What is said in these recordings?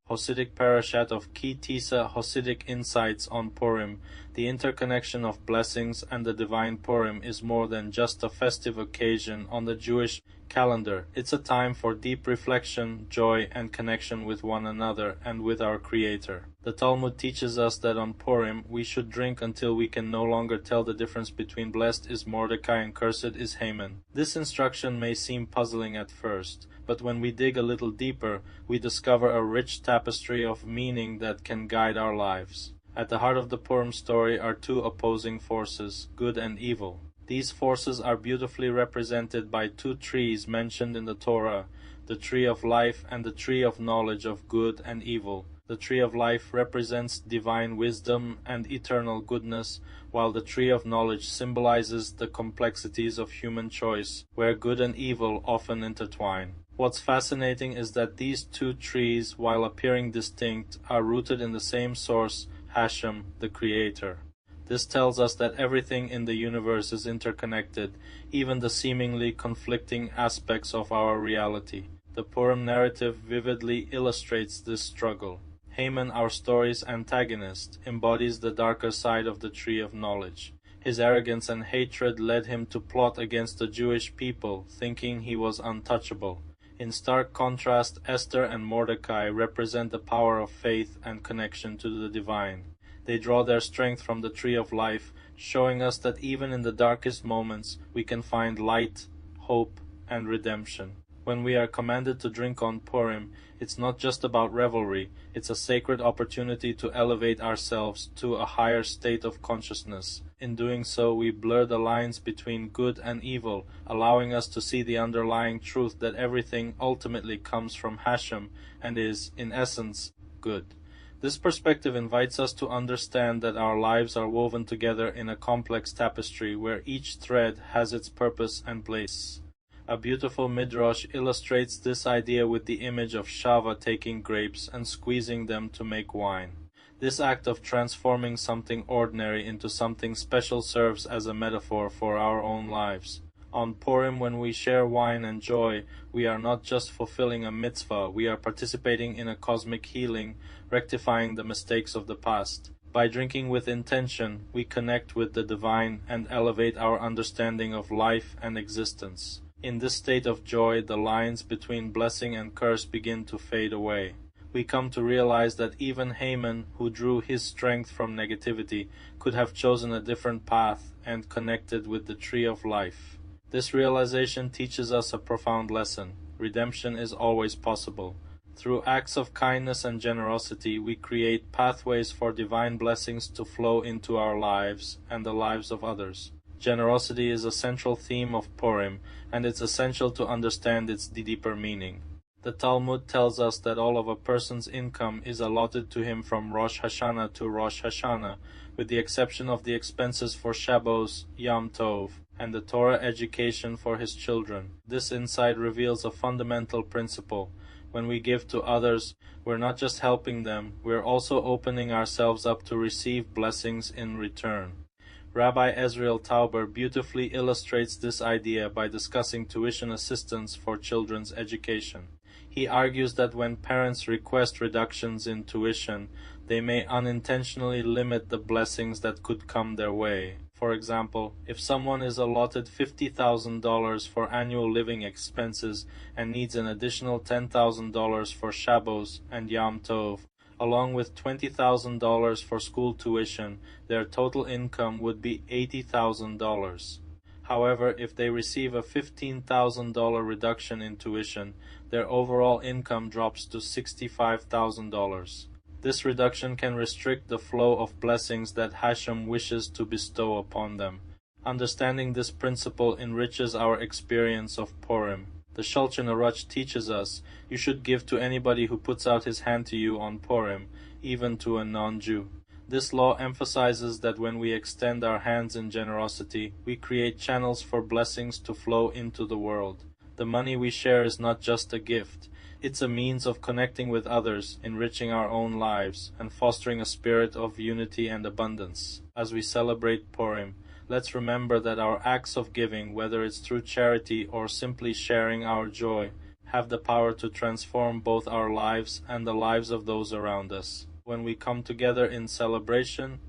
Chassidic Parashat of Tisa, Chassidic Insights on Purim. The interconnection of blessings and the divine Purim is more than just a festive occasion on the Jewish calendar. It's a time for deep reflection, joy, and connection with one another and with our Creator. The Talmud teaches us that on Purim we should drink until we can no longer tell the difference between blessed is Mordecai and cursed is Haman. This instruction may seem puzzling at first, but when we dig a little deeper, we discover a rich tapestry of meaning that can guide our lives. At the heart of the Purim story are two opposing forces, good and evil. These forces are beautifully represented by two trees mentioned in the Torah, the tree of life and the tree of knowledge of good and evil. The tree of life represents divine wisdom and eternal goodness, while the tree of knowledge symbolizes the complexities of human choice, where good and evil often intertwine. What's fascinating is that these two trees, while appearing distinct, are rooted in the same source, Hashem, the Creator. This tells us that everything in the universe is interconnected, even the seemingly conflicting aspects of our reality. The Purim narrative vividly illustrates this struggle. Haman, our story's antagonist, embodies the darker side of the tree of knowledge. His arrogance and hatred led him to plot against the Jewish people, thinking he was untouchable. In stark contrast, Esther and Mordecai represent the power of faith and connection to the divine. They draw their strength from the tree of life, showing us that even in the darkest moments we can find light, hope, and redemption. When we are commanded to drink on Purim, it's not just about revelry, it's a sacred opportunity to elevate ourselves to a higher state of consciousness. In doing so, we blur the lines between good and evil, allowing us to see the underlying truth that everything ultimately comes from Hashem and is, in essence, good. This perspective invites us to understand that our lives are woven together in a complex tapestry where each thread has its purpose and place. A beautiful midrash illustrates this idea with the image of Shava taking grapes and squeezing them to make wine. This act of transforming something ordinary into something special serves as a metaphor for our own lives. On Purim, when we share wine and joy, we are not just fulfilling a mitzvah, we are participating in a cosmic healing, rectifying the mistakes of the past. By drinking with intention, we connect with the divine and elevate our understanding of life and existence. In this state of joy, the lines between blessing and curse begin to fade away. We come to realize that even Haman, who drew his strength from negativity, could have chosen a different path and connected with the tree of life. This realization teaches us a profound lesson. Redemption is always possible. Through acts of kindness and generosity, we create pathways for divine blessings to flow into our lives and the lives of others. Generosity is a central theme of Purim, and it's essential to understand its deeper meaning. The Talmud tells us that all of a person's income is allotted to him from Rosh Hashanah to Rosh Hashanah, with the exception of the expenses for Shabbos, Yom Tov, and the Torah education for his children. This insight reveals a fundamental principle. When we give to others, we're not just helping them, we're also opening ourselves up to receive blessings in return. Rabbi Ezriel Tauber beautifully illustrates this idea by discussing tuition assistance for children's education. He argues that when parents request reductions in tuition, they may unintentionally limit the blessings that could come their way. For example, if someone is allotted $50,000 for annual living expenses and needs an additional $10,000 for Shabbos and Yom Tov, along with $20,000 for school tuition, their total income would be $80,000. However, if they receive a $15,000 reduction in tuition, their overall income drops to $65,000. This reduction can restrict the flow of blessings that Hashem wishes to bestow upon them. Understanding this principle enriches our experience of Purim. The Shulchan Aruch teaches us, you should give to anybody who puts out his hand to you on Purim, even to a non-Jew. This law emphasizes that when we extend our hands in generosity, we create channels for blessings to flow into the world. The money we share is not just a gift. It's a means of connecting with others, enriching our own lives, and fostering a spirit of unity and abundance. As we celebrate Purim, let's remember that our acts of giving, whether it's through charity or simply sharing our joy, have the power to transform both our lives and the lives of those around us. When we come together in celebration,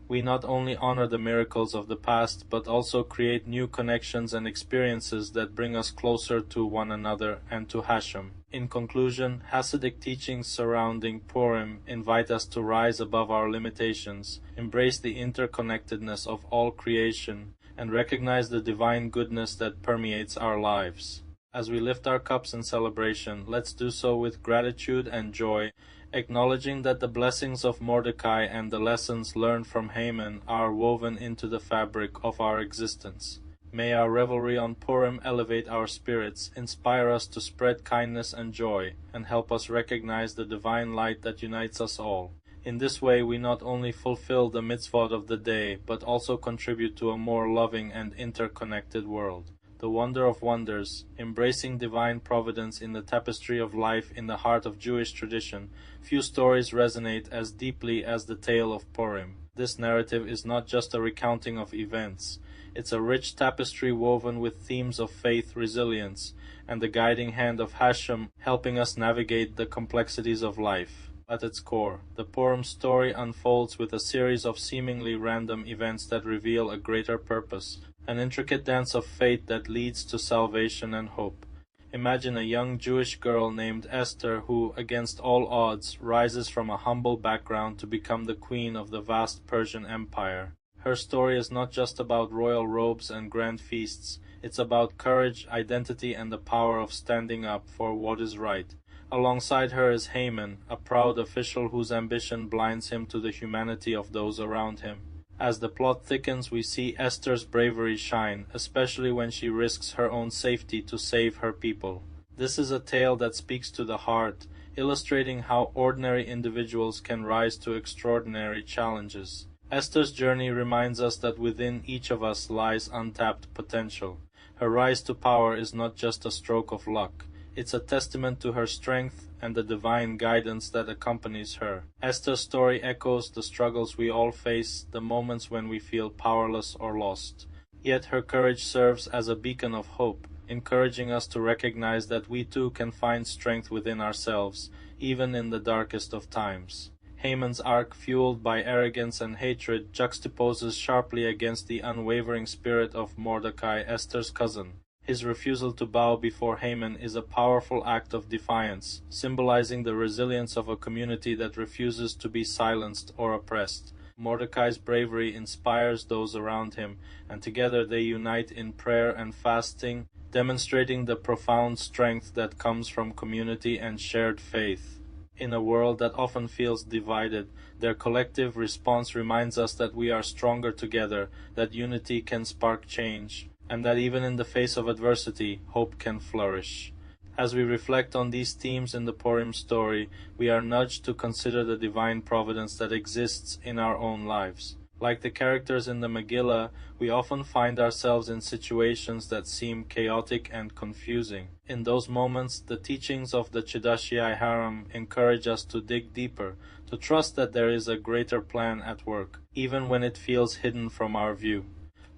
we not only honor the miracles of the past, but also create new connections and experiences that bring us closer to one another and to Hashem. In conclusion, Hasidic teachings surrounding Purim invite us to rise above our limitations, embrace the interconnectedness of all creation, and recognize the divine goodness that permeates our lives. As we lift our cups in celebration, let's do so with gratitude and joy, acknowledging that the blessings of Mordecai and the lessons learned from Haman are woven into the fabric of our existence. May our revelry on Purim elevate our spirits, inspire us to spread kindness and joy, and help us recognize the divine light that unites us all. In this way, we not only fulfill the mitzvot of the day, but also contribute to a more loving and interconnected world. The wonder of wonders, embracing divine providence in the tapestry of life in the heart of Jewish tradition, few stories resonate as deeply as the tale of Purim. This narrative is not just a recounting of events. It's a rich tapestry woven with themes of faith, resilience, and the guiding hand of Hashem helping us navigate the complexities of life. At its core, the Purim story unfolds with a series of seemingly random events that reveal a greater purpose, an intricate dance of fate that leads to salvation and hope. Imagine a young Jewish girl named Esther who, against all odds, rises from a humble background to become the queen of the vast Persian Empire. Her story is not just about royal robes and grand feasts, it's about courage, identity, and the power of standing up for what is right. Alongside her is Haman, a proud official whose ambition blinds him to the humanity of those around him. As the plot thickens, we see Esther's bravery shine, especially when she risks her own safety to save her people. This is a tale that speaks to the heart, illustrating how ordinary individuals can rise to extraordinary challenges. Esther's journey reminds us that within each of us lies untapped potential. Her rise to power is not just a stroke of luck. It's a testament to her strength and the divine guidance that accompanies her. Esther's story echoes the struggles we all face, the moments when we feel powerless or lost. Yet her courage serves as a beacon of hope, encouraging us to recognize that we too can find strength within ourselves, even in the darkest of times. Haman's arc, fueled by arrogance and hatred, juxtaposes sharply against the unwavering spirit of Mordecai, Esther's cousin. His refusal to bow before Haman is a powerful act of defiance, symbolizing the resilience of a community that refuses to be silenced or oppressed. Mordecai's bravery inspires those around him, and together they unite in prayer and fasting, demonstrating the profound strength that comes from community and shared faith. In a world that often feels divided, their collective response reminds us that we are stronger together, that unity can spark change, and that even in the face of adversity, hope can flourish. As we reflect on these themes in the Purim story, we are nudged to consider the divine providence that exists in our own lives. Like the characters in the Megillah, we often find ourselves in situations that seem chaotic and confusing. In those moments, the teachings of the Chassidic Haram encourage us to dig deeper, to trust that there is a greater plan at work, even when it feels hidden from our view.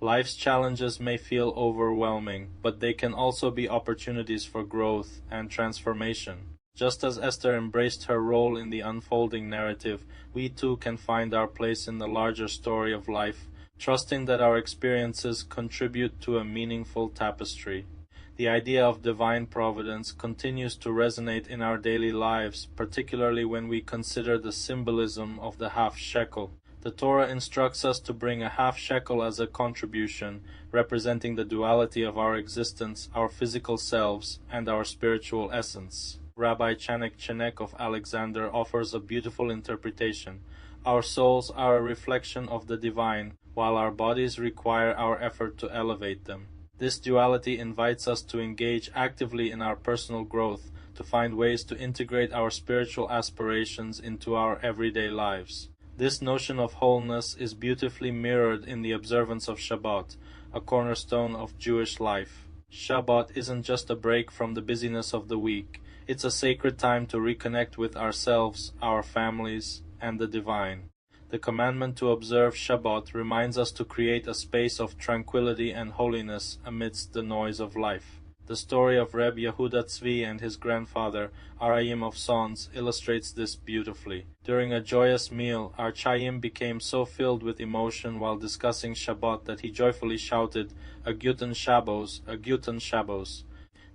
Life's challenges may feel overwhelming, but they can also be opportunities for growth and transformation. Just as Esther embraced her role in the unfolding narrative, we too can find our place in the larger story of life, trusting that our experiences contribute to a meaningful tapestry. The idea of divine providence continues to resonate in our daily lives, particularly when we consider the symbolism of the half shekel. The Torah instructs us to bring a half shekel as a contribution, representing the duality of our existence, our physical selves, and our spiritual essence. Rabbi Chanek Chenek of Alexander offers a beautiful interpretation. Our souls are a reflection of the divine, while our bodies require our effort to elevate them. This duality invites us to engage actively in our personal growth, to find ways to integrate our spiritual aspirations into our everyday lives. This notion of wholeness is beautifully mirrored in the observance of Shabbat, a cornerstone of Jewish life. Shabbat isn't just a break from the busyness of the week. It's a sacred time to reconnect with ourselves, our families, and the divine. The commandment to observe Shabbat reminds us to create a space of tranquility and holiness amidst the noise of life. The story of Reb Yehuda Tzvi and his grandfather, Arayim of Sons, illustrates this beautifully. During a joyous meal, our Chaim became so filled with emotion while discussing Shabbat that he joyfully shouted, "A Guten Shabbos, a Guten Shabbos."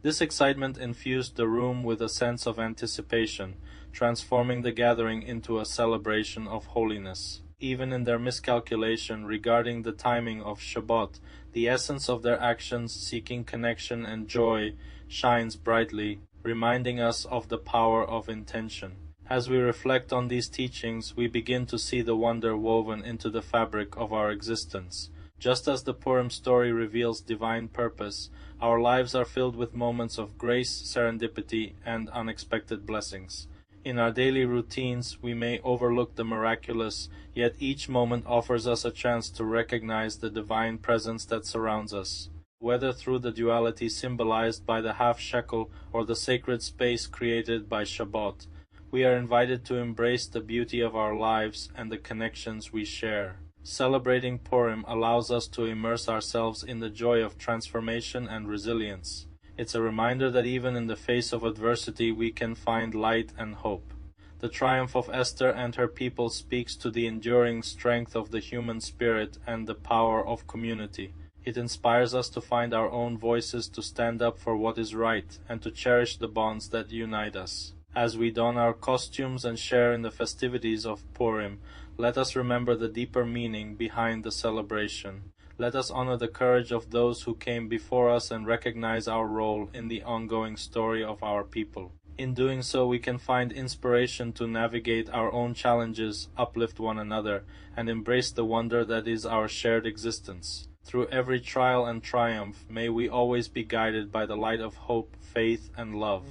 This excitement infused the room with a sense of anticipation, transforming the gathering into a celebration of holiness. Even in their miscalculation regarding the timing of Shabbat, the essence of their actions seeking connection and joy shines brightly, reminding us of the power of intention. As we reflect on these teachings, we begin to see the wonder woven into the fabric of our existence. Just as the Purim story reveals divine purpose, our lives are filled with moments of grace, serendipity, and unexpected blessings. In our daily routines, we may overlook the miraculous, yet each moment offers us a chance to recognize the divine presence that surrounds us. Whether through the duality symbolized by the half shekel or the sacred space created by Shabbat, we are invited to embrace the beauty of our lives and the connections we share. Celebrating Purim allows us to immerse ourselves in the joy of transformation and resilience. It's a reminder that even in the face of adversity we can find light and hope. The triumph of Esther and her people speaks to the enduring strength of the human spirit and the power of community. It inspires us to find our own voices, to stand up for what is right, and to cherish the bonds that unite us. As we don our costumes and share in the festivities of Purim, let us remember the deeper meaning behind the celebration. Let us honor the courage of those who came before us and recognize our role in the ongoing story of our people. In doing so, we can find inspiration to navigate our own challenges, uplift one another, and embrace the wonder that is our shared existence. Through every trial and triumph, may we always be guided by the light of hope, faith, and love.